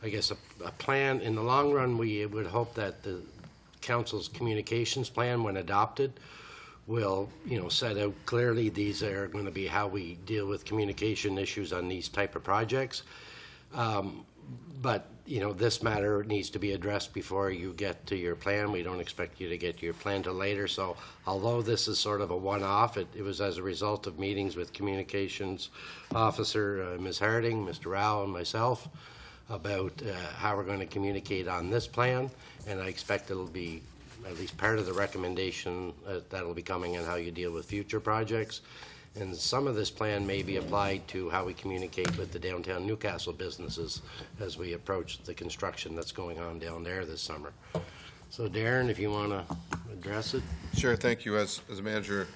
I guess, a plan. In the long run, we would hope that the council's communications plan, when adopted, will, set out clearly these are going to be how we deal with communication issues on these type of projects. But, this matter needs to be addressed before you get to your plan. We don't expect you to get your plan till later. So although this is sort of a one-off, it was as a result of meetings with communications officer, Ms. Harding, Mr. Rao, and myself about how we're going to communicate on this plan. And I expect it'll be at least part of the recommendation that'll be coming on how you deal with future projects. And some of this plan may be applied to how we communicate with the downtown Newcastle businesses as we approach the construction that's going on down there this summer. So Darren, if you want to address it. Sure, thank you. As the manager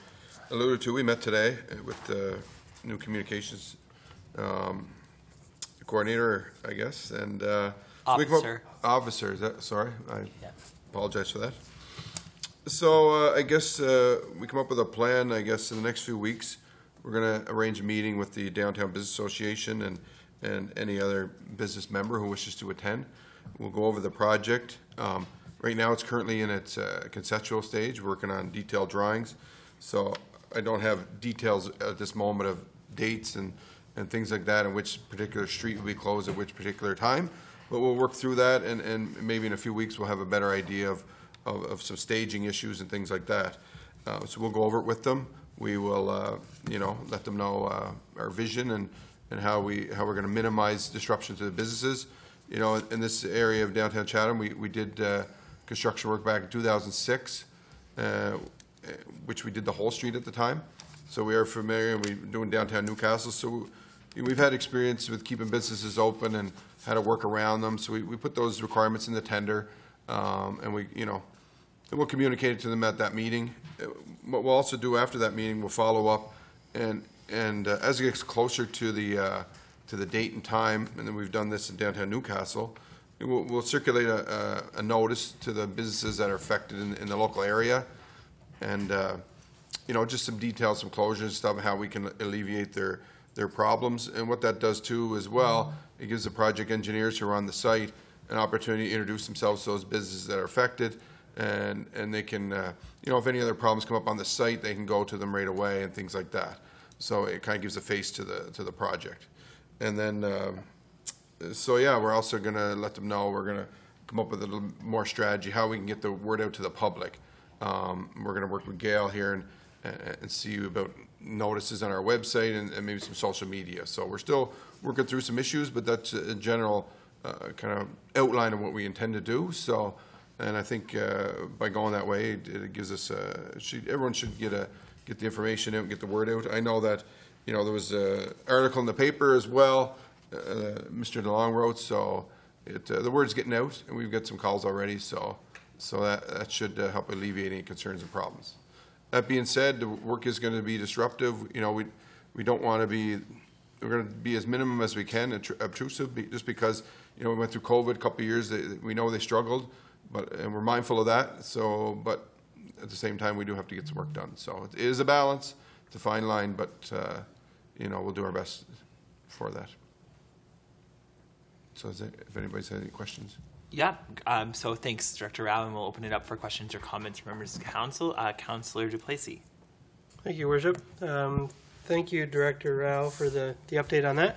alluded to, we met today with the new communications coordinator, I guess, and officer. Officer, is that, sorry, I apologize for that. So I guess we come up with a plan, I guess, in the next few weeks. We're going to arrange a meeting with the Downtown Business Association and any other business member who wishes to attend. We'll go over the project. Right now it's currently in its conceptual stage, working on detailed drawings. So I don't have details at this moment of dates and things like that, and which particular street will be closed at which particular time. But we'll work through that, and maybe in a few weeks we'll have a better idea of some staging issues and things like that. So we'll go over it with them. We will, let them know our vision and how we're going to minimize disruption to the businesses. In this area of downtown Chatham, we did construction work back in 2006, which we did the whole street at the time. So we are familiar, and we're doing downtown Newcastle. So we've had experience with keeping businesses open and how to work around them. So we put those requirements in the tender, and we'll communicate it to them at that meeting. What we'll also do after that meeting, we'll follow up, and as it gets closer to the date and time, and then we've done this in downtown Newcastle, we'll circulate a notice to the businesses that are affected in the local area, and just some details, some closures and stuff, how we can alleviate their problems. And what that does too as well, it gives the project engineers who are on the site an opportunity to introduce themselves to those businesses that are affected, and they can, if any other problems come up on the site, they can go to them right away and things like that. So it kind of gives a face to the project. And then, we're also going to let them know we're going to come up with a little more strategy, how we can get the word out to the public. We're going to work with Gail here and see about notices on our website and maybe some social media. So we're still working through some issues, but that's a general kind of outline of what we intend to do. So, and I think by going that way, it gives us everyone should get the information out and get the word out. I know that there was an article in the paper as well, Mr. DeLong wrote, so the word's getting out, and we've got some calls already. So that should help alleviate any concerns and problems. That being said, the work is going to be disruptive. We don't want to be. We're going to be as minimum as we can obtrusive, just because we went through COVID a couple of years. We know they struggled, and we're mindful of that. So, but at the same time, we do have to get some work done. So it is a balance, it's a fine line, but we'll do our best for that. So, if anybody's had any questions. Yeah, so thanks, Director Rao, and we'll open it up for questions or comments from members of council. Councillor Duplessis. Thank you, Worship. Thank you, Director Rao, for the update on that.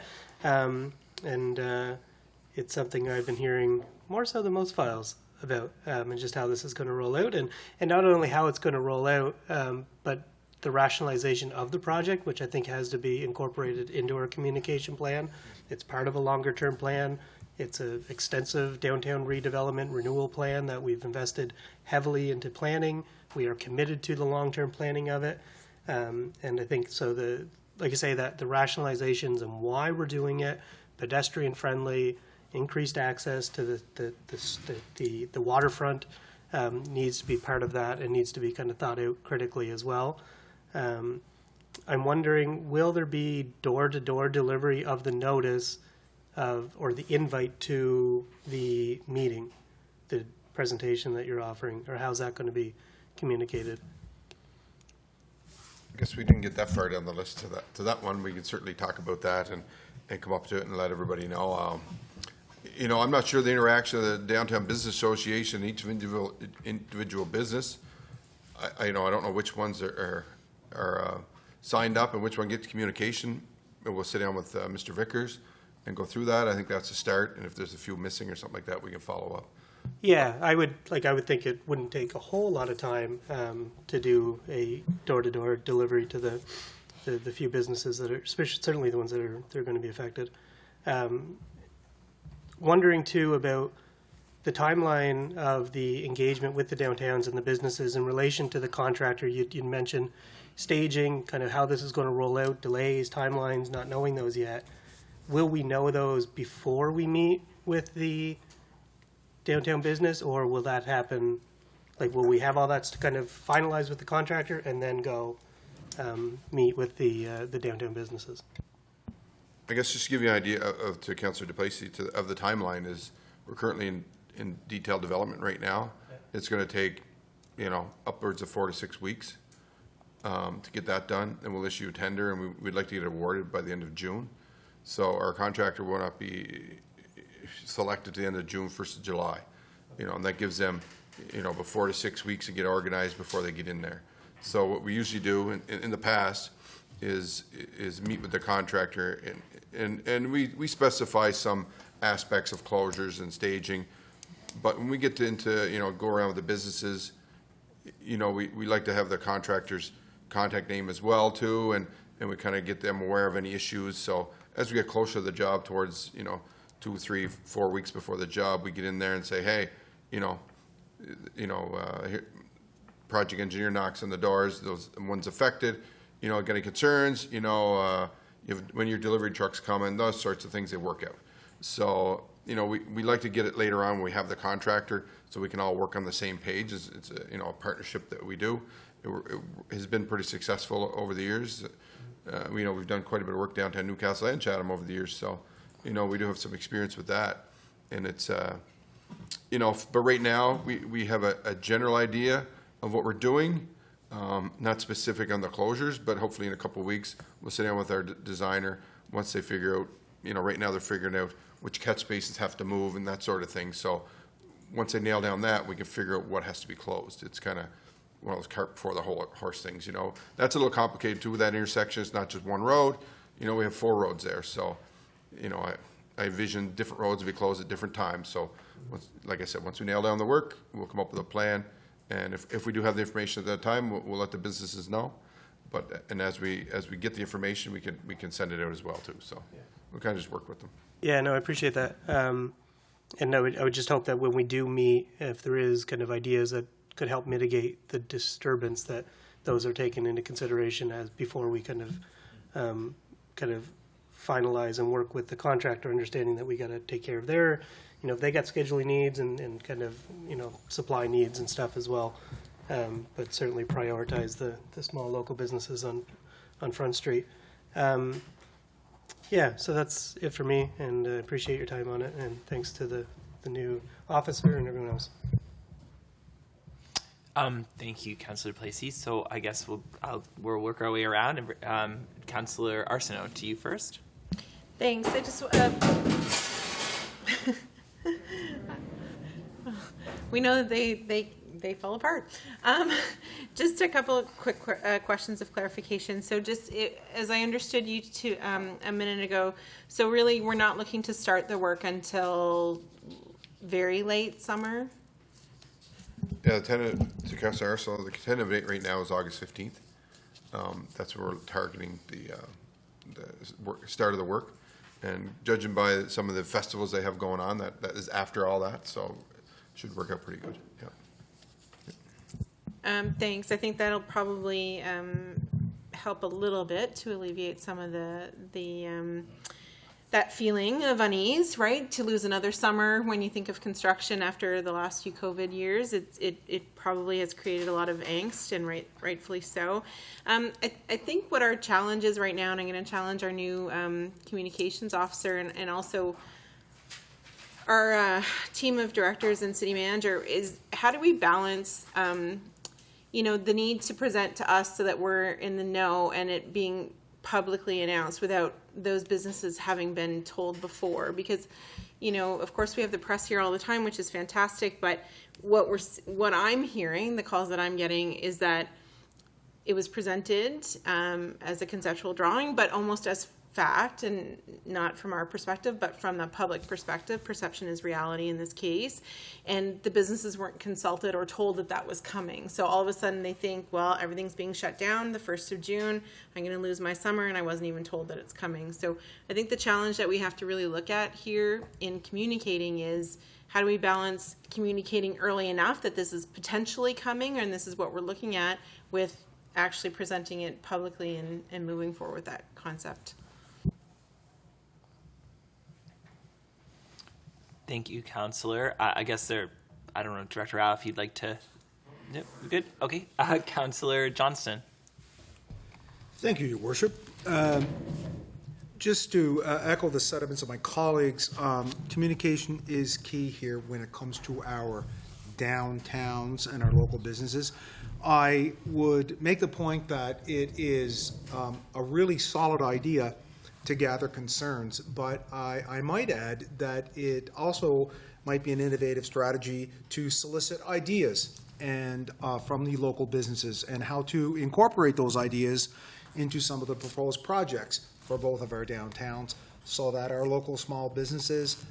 It's something I've been hearing more so than most files about, and just how this is going to roll out, and not only how it's going to roll out, but the rationalization of the project, which I think has to be incorporated into our communication plan. It's part of a longer-term plan. It's an extensive downtown redevelopment renewal plan that we've invested heavily into planning. We are committed to the long-term planning of it. And I think so like I say, that the rationalizations and why we're doing it, pedestrian friendly, increased access to the waterfront needs to be part of that, and needs to be kind of thought out critically as well. I'm wondering, will there be door-to-door delivery of the notice or the invite to the meeting, the presentation that you're offering, or how's that going to be communicated? I guess we didn't get that far down the list to that one. We can certainly talk about that and come up to it and let everybody know. you know, I'm not sure the interaction of the Downtown Business Association, each individual business. I don't know which ones are signed up and which one gets communication. And we'll sit down with Mr. Vickers and go through that. I think that's a start. And if there's a few missing or something like that, we can follow up. Yeah, I would think it wouldn't take a whole lot of time to do a door-to-door delivery to the few businesses that are, especially certainly the ones that are going to be affected. Wondering too about the timeline of the engagement with the downtowns and the businesses in relation to the contractor. You'd mentioned staging, kind of how this is going to roll out, delays, timelines, not knowing those yet. Will we know those before we meet with the downtown business, or will that happen, like, will we have all that to kind of finalize with the contractor and then go meet with the downtown businesses? I guess just to give you an idea to Councillor DePlacy of the timeline is we're currently in detailed development right now. It's going to take, you know, upwards of 4 to 6 weeks to get that done, and we'll issue a tender, and we'd like to get it awarded by the end of June. So our contractor will not be selected to the end of June, 1st of July, you know, and that gives them, you know, about 4 to 6 weeks to get organized before they get in there. So what we usually do in the past is meet with the contractor and we specify some aspects of closures and staging, but when we get into, you know, go around with the businesses, you know, we like to have the contractor's contact name as well too, and we kind of get them aware of any issues. So as we get closer to the job, towards, you know, 2, 3, 4 weeks before the job, we get in there and say, hey, here, project engineer knocks on the doors, those ones affected, you know, got any concerns, you know, when your delivery trucks come in, those sorts of things, they work out. So, you know, we like to get it later on when we have the contractor, so we can all work on the same page. It's a, you know, a partnership that we do. It has been pretty successful over the years. You know, we've done quite a bit of work downtown Newcastle and Chatham over the years, so, you know, we do have some experience with that. And it's, you know, but right now we have a general idea of what we're doing, not specific on the closures, but hopefully in a couple of weeks we'll sit down with our designer once they figure out, you know, right now they're figuring out which catch spaces have to move and that sort of thing. So once they nail down that, we can figure out what has to be closed. It's kind of one of those cart before the horse things, you know. That's a little complicated too with that intersection. It's not just one road. You know, we have 4 roads there. So, you know, I envision different roads to be closed at different times. So, like I said, once we nail down the work, we'll come up with a plan. And if we do have the information at that time, we'll let the businesses know. But and as we get the information, we can send it out as well too. So we'll kind of just work with them. Yeah, no, I appreciate that. And I would just hope that when we do meet, if there is kind of ideas that could help mitigate the disturbance, that those are taken into consideration as before we kind of finalize and work with the contractor, understanding that we got to take care of their, you know, if they got scheduling needs and kind of, you know, supply needs and stuff as well. But certainly prioritize the small local businesses on Front Street. Yeah, so that's it for me, and I appreciate your time on it, and thanks to the new officer and everyone else. Thank you, Councillor Placey. So I guess we'll work our way around. And Councillor Arsenault, to you first. Thanks. I just we know that they fall apart. Just a couple of quick questions of clarification. So just as I understood you to a minute ago, so really we're not looking to start the work until very late summer? Yeah, to Councillor Arsenault, the tentative date right now is August 15th. That's where we're targeting the start of the work. And judging by some of the festivals they have going on, that is after all that, so it should work out pretty good. Yeah. Thanks. I think that'll probably help a little bit to alleviate some of the that feeling of unease, right? To lose another summer when you think of construction after the last few COVID years, it probably has created a lot of angst, and rightfully so. I think what our challenge is right now, and I'm going to challenge our new communications officer and also our team of directors and city manager, is how do we balance you know, the need to present to us so that we're in the know and it being publicly announced without those businesses having been told before. Because, you know, of course we have the press here all the time, which is fantastic, but what I'm hearing, the calls that I'm getting, is that it was presented as a conceptual drawing, but almost as fact, and not from our perspective, but from the public perspective. Perception is reality in this case. And the businesses weren't consulted or told that that was coming. So all of a sudden they think, well, everything's being shut down the 1st of June. I'm going to lose my summer, and I wasn't even told that it's coming. So I think the challenge that we have to really look at here in communicating is, how do we balance communicating early enough that this is potentially coming and this is what we're looking at, with actually presenting it publicly and moving forward with that concept. Thank you, Councillor. I guess I don't know, Director Rao, if you'd like to. Yep, good. Okay. Councillor Johnston. Thank you, Your Worship. Just to echo the sentiments of my colleagues, communication is key here when it comes to our downtowns and our local businesses. I would make the point that it is a really solid idea to gather concerns, but I might add that it also might be an innovative strategy to solicit ideas and from the local businesses, and how to incorporate those ideas into some of the proposed projects for both of our downtowns, so that our local small businesses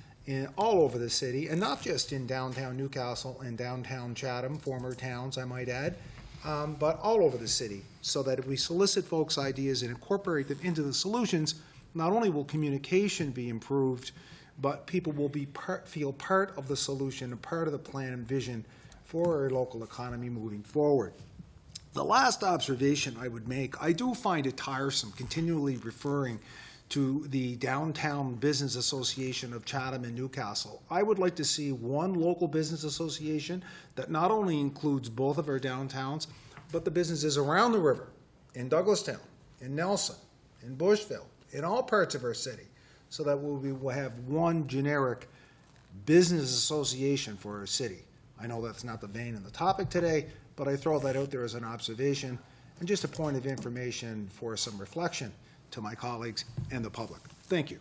all over the city, and not just in downtown Newcastle and downtown Chatham, former towns I might add, but all over the city, so that if we solicit folks' ideas and incorporate them into the solutions, not only will communication be improved, but people will feel part of the solution and part of the plan and vision for our local economy moving forward. The last observation I would make, I do find it tiresome continually referring to the Downtown Business Association of Chatham and Newcastle. I would like to see one local business association that not only includes both of our downtowns, but the businesses around the river, in Douglastown, in Nelson, in Bushville, in all parts of our city, so that we will have one generic business association for our city. I know that's not the vein of the topic today, but I throw that out there as an observation and just a point of information for some reflection to my colleagues and the public. Thank you.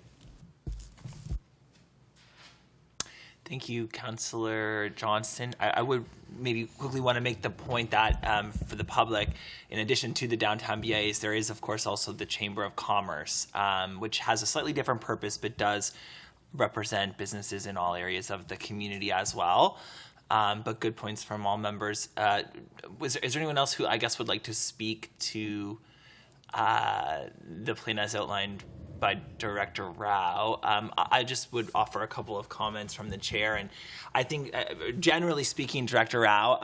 Thank you, Councillor Johnston. I would maybe quickly want to make the point that for the public, in addition to the downtown BIAs, there is, of course, also the Chamber of Commerce, which has a slightly different purpose, but does represent businesses in all areas of the community as well. But good points from all members. Is there anyone else who I guess would like to speak to the plan as outlined by Director Rao? I just would offer a couple of comments from the chair, and I think generally speaking, Director Rao,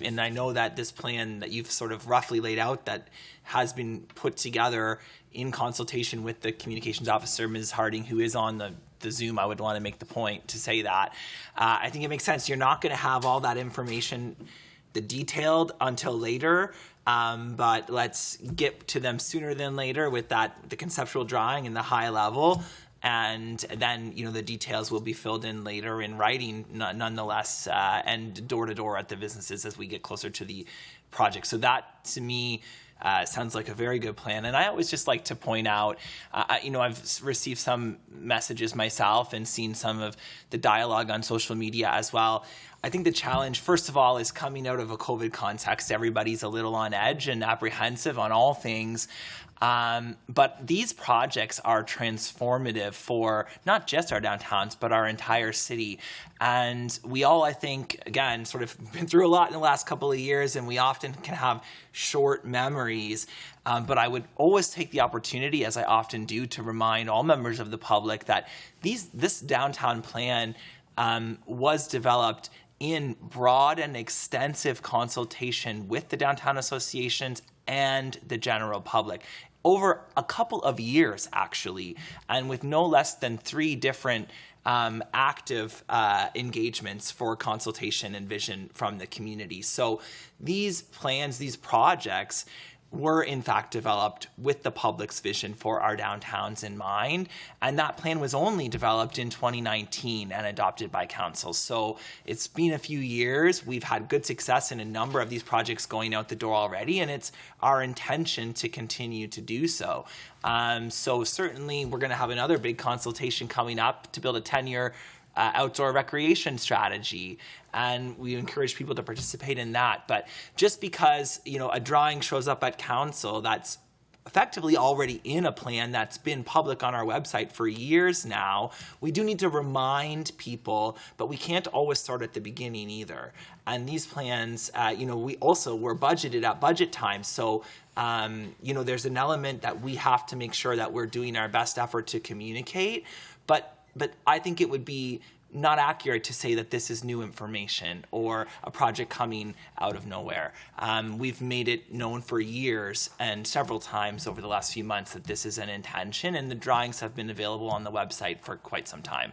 and I know that this plan that you've sort of roughly laid out that has been put together in consultation with the communications officer, Ms. Harding, who is on the Zoom. I would want to make the point to say that. I think it makes sense. You're not going to have all that information, the detailed, until later. But let's get to them sooner than later with the conceptual drawing and the high level, and then the details will be filled in later in writing, nonetheless, and door to door at the businesses as we get closer to the project. So that, to me, sounds like a very good plan. And I always just like to point out, I've received some messages myself and seen some of the dialogue on social media as well. I think the challenge, first of all, is coming out of a COVID context. Everybody's a little on edge and apprehensive on all things. But these projects are transformative for not just our downtowns, but our entire city. And we all, I think, again, sort of been through a lot in the last couple of years, and we often can have short memories. But I would always take the opportunity, as I often do, to remind all members of the public that this downtown plan was developed in broad and extensive consultation with the downtown associations and the general public over a couple of years, actually, and with no less than 3 different active engagements for consultation and vision from the community. So these plans, these projects, were in fact developed with the public's vision for our downtowns in mind. And that plan was only developed in 2019 and adopted by council. So it's been a few years. We've had good success in a number of these projects going out the door already, and it's our intention to continue to do so. So certainly we're going to have another big consultation coming up to build a 10-year outdoor recreation strategy, and we encourage people to participate in that. But just because, you know, a drawing shows up at council that's effectively already in a plan that's been public on our website for years now, we do need to remind people, but we can't always start at the beginning either. And these plans, you know, we also were budgeted at budget time. So, you know, there's an element that we have to make sure that we're doing our best effort to communicate. But I think it would be not accurate to say that this is new information or a project coming out of nowhere. We've made it known for years and several times over the last few months that this is an intention, and the drawings have been available on the website for quite some time.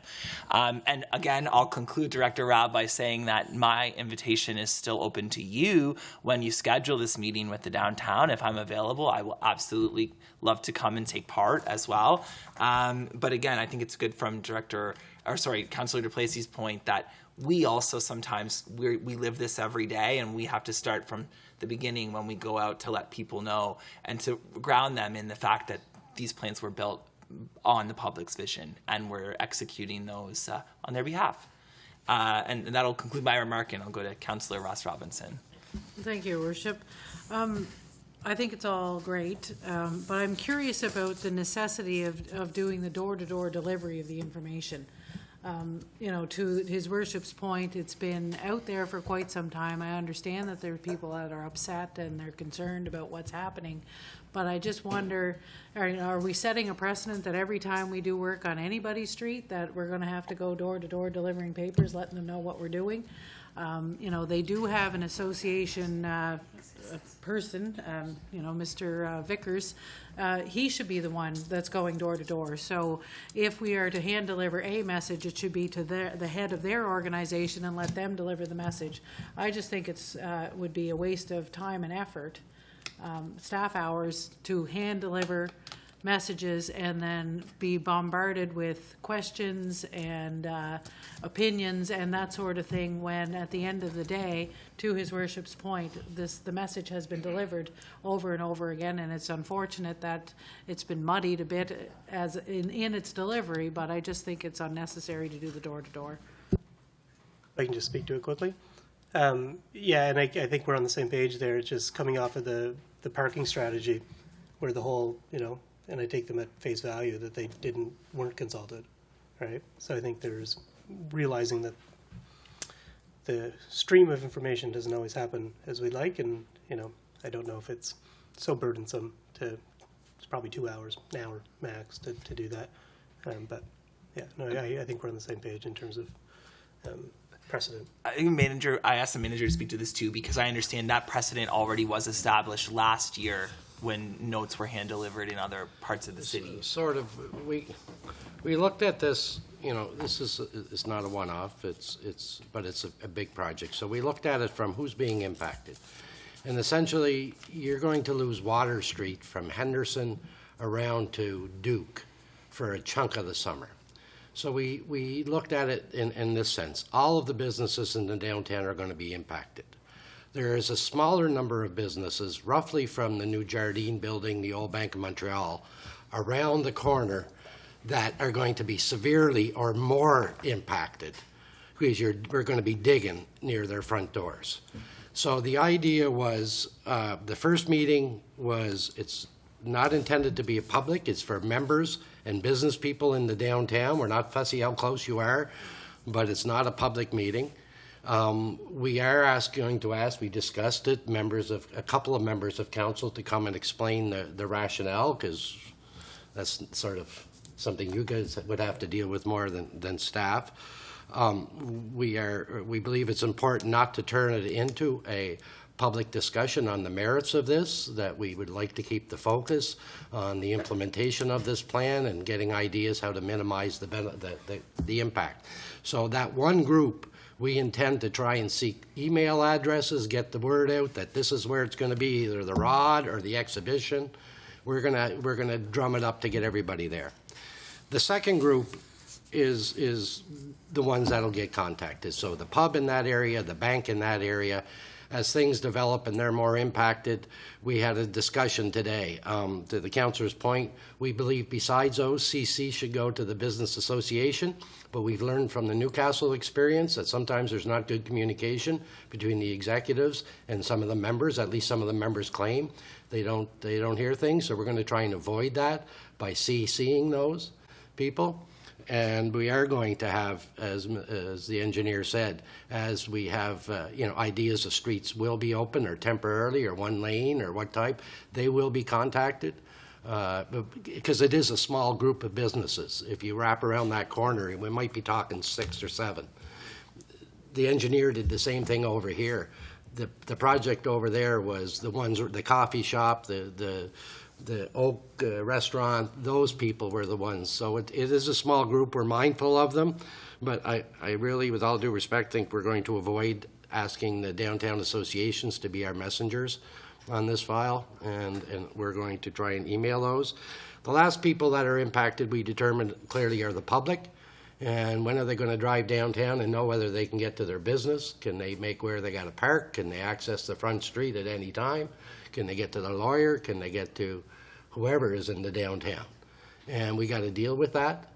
And again, I'll conclude, Director Rao, by saying that my invitation is still open to you when you schedule this meeting with the downtown. If I'm available, I will absolutely love to come and take part as well. But again, I think it's good from Councillor Duplessis' point that we also sometimes, we live this every day, and we have to start from the beginning when we go out to let people know and to ground them in the fact that these plans were built on the public's vision and we're executing those on their behalf. And that'll conclude my remark, and I'll go to Councillor Ross Robinson. Thank you, Your Worship. I think it's all great, but I'm curious about the necessity of doing the door-to-door delivery of the information. You know, to His Worship's point, it's been out there for quite some time. I understand that there are people that are upset and they're concerned about what's happening, but I just wonder, are we setting a precedent that every time we do work on anybody's street that we're going to have to go door-to-door delivering papers, letting them know what we're doing? You know, they do have an association person, you know, Mr. Vickers. He should be the one that's going door to door. So if we are to hand deliver a message, it should be to the head of their organization and let them deliver the message. I just think it's would be a waste of time and effort, staff hours, to hand deliver messages and then be bombarded with questions and opinions and that sort of thing, when at the end of the day, to His Worship's point, the message has been delivered over and over again, and it's unfortunate that it's been muddied a bit as in its delivery, but I just think it's unnecessary to do the door-to-door. I can just speak to it quickly. Yeah, and I think we're on the same page there. It's just coming off of the parking strategy, where the whole, you know, and I take them at face value that they weren't consulted, right? So I think there's realizing that the stream of information doesn't always happen as we'd like, and, you know, I don't know if it's so burdensome it's probably 2 hours, an hour max to do that. But yeah, no, I think we're on the same page in terms of precedent. I asked the manager to speak to this too, because I understand that precedent already was established last year when notes were hand delivered in other parts of the city. Sort of, we looked at this, you know, it's not a one-off, but it's a big project. So we looked at it from who's being impacted. And essentially, you're going to lose Water Street from Henderson around to Duke for a chunk of the summer. So we looked at it in this sense. All of the businesses in the downtown are going to be impacted. There is a smaller number of businesses, roughly from the new Jardine building, the old Bank of Montreal, around the corner, that are going to be severely or more impacted, because we're going to be digging near their front doors. So the idea was, the first meeting was, it's not intended to be a public, it's for members and business people in the downtown. We're not fussy how close you are, but it's not a public meeting. We are going to ask, we discussed it, a couple of members of council to come and explain the rationale, because that's sort of something you guys would have to deal with more than staff. We believe it's important not to turn it into a public discussion on the merits of this, that we would like to keep the focus on the implementation of this plan and getting ideas how to minimize the impact. So that one group We intend to try and seek email addresses, get the word out that this is where it's going to be, either the ROD or the exhibition. We're gonna drum it up to get everybody there. The second group is the ones that'll get contacted. So the pub in that area, the bank in that area. As things develop and they're more impacted, we had a discussion today. To the councillor's point, we believe besides those, CC should go to the business association, but we've learned from the Newcastle experience that sometimes there's not good communication between the executives and some of the members. At least some of the members claim they don't hear things, so we're going to try and avoid that by CCing those people. And we are going to have, as the engineer said, as we have, ideas of streets will be open or temporarily or one lane or what type, they will be contacted. Because it is a small group of businesses. If you wrap around that corner, we might be talking 6 or 7. The engineer did the same thing over here. The project over there was the coffee shop, the Oak restaurant, those people were the ones. So it is a small group. We're mindful of them. But I really, with all due respect, think we're going to avoid asking the downtown associations to be our messengers on this file. And we're going to try and email those. The last people that are impacted, we determined clearly, are the public. And when are they going to drive downtown and know whether they can get to their business? Can they make where they got to park? Can they access the front street at any time? Can they get to the lawyer? Can they get to whoever is in the downtown? And we got to deal with that.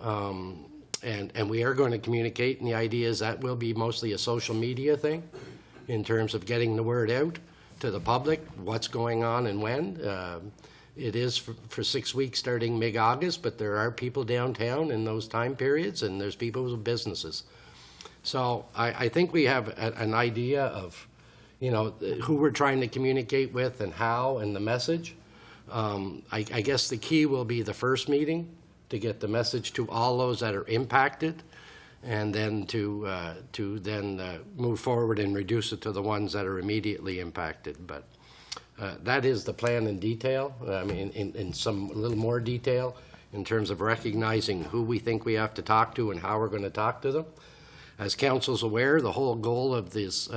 And we are going to communicate, and the idea is that will be mostly a social media thing in terms of getting the word out to the public, what's going on and when. It is for 6 weeks starting mid-August, but there are people downtown in those time periods, and there's people with businesses. So I think we have an idea of who we're trying to communicate with and how, and the message. I guess the key will be the first meeting to get the message to all those that are impacted, and then to move forward and reduce it to the ones that are immediately impacted. But that is the plan in detail. I mean, in some a little more detail in terms of recognizing who we think we have to talk to and how we're going to talk to them. As council's aware, the whole goal of this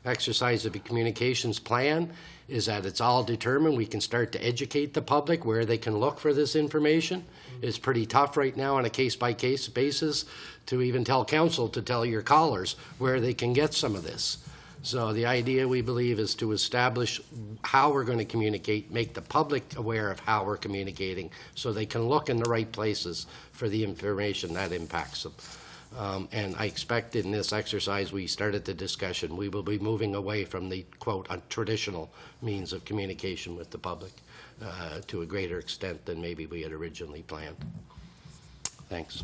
exercise of a communications plan is that it's all determined. We can start to educate the public where they can look for this information. It's pretty tough right now on a case-by-case basis to even tell council to tell your callers where they can get some of this. So the idea, we believe, is to establish how we're going to communicate, make the public aware of how we're communicating so they can look in the right places for the information that impacts them. And I expect in this exercise, we started the discussion, we will be moving away from the, quote, traditional means of communication with the public to a greater extent than maybe we had originally planned. Thanks.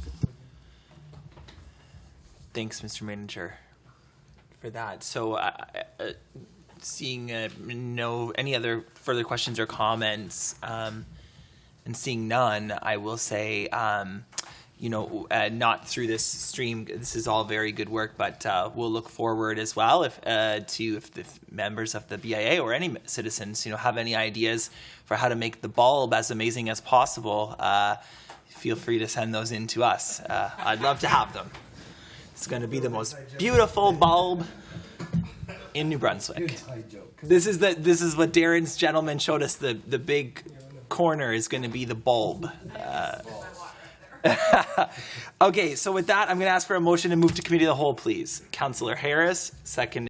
Thanks, Mr. Manager, for that. So seeing any other further questions or comments, and seeing none, I will say, not through this stream. This is all very good work, but we'll look forward as well if the members of the BIA or any citizens, have any ideas for how to make the bulb as amazing as possible. Feel free to send those in to us. I'd love to have them. It's going to be the most beautiful bulb in New Brunswick. This is what Darren's gentleman showed us. The big corner is going to be the bulb. Okay, so with that, I'm going to ask for a motion to move to committee of the whole, please. Councillor Harris, second.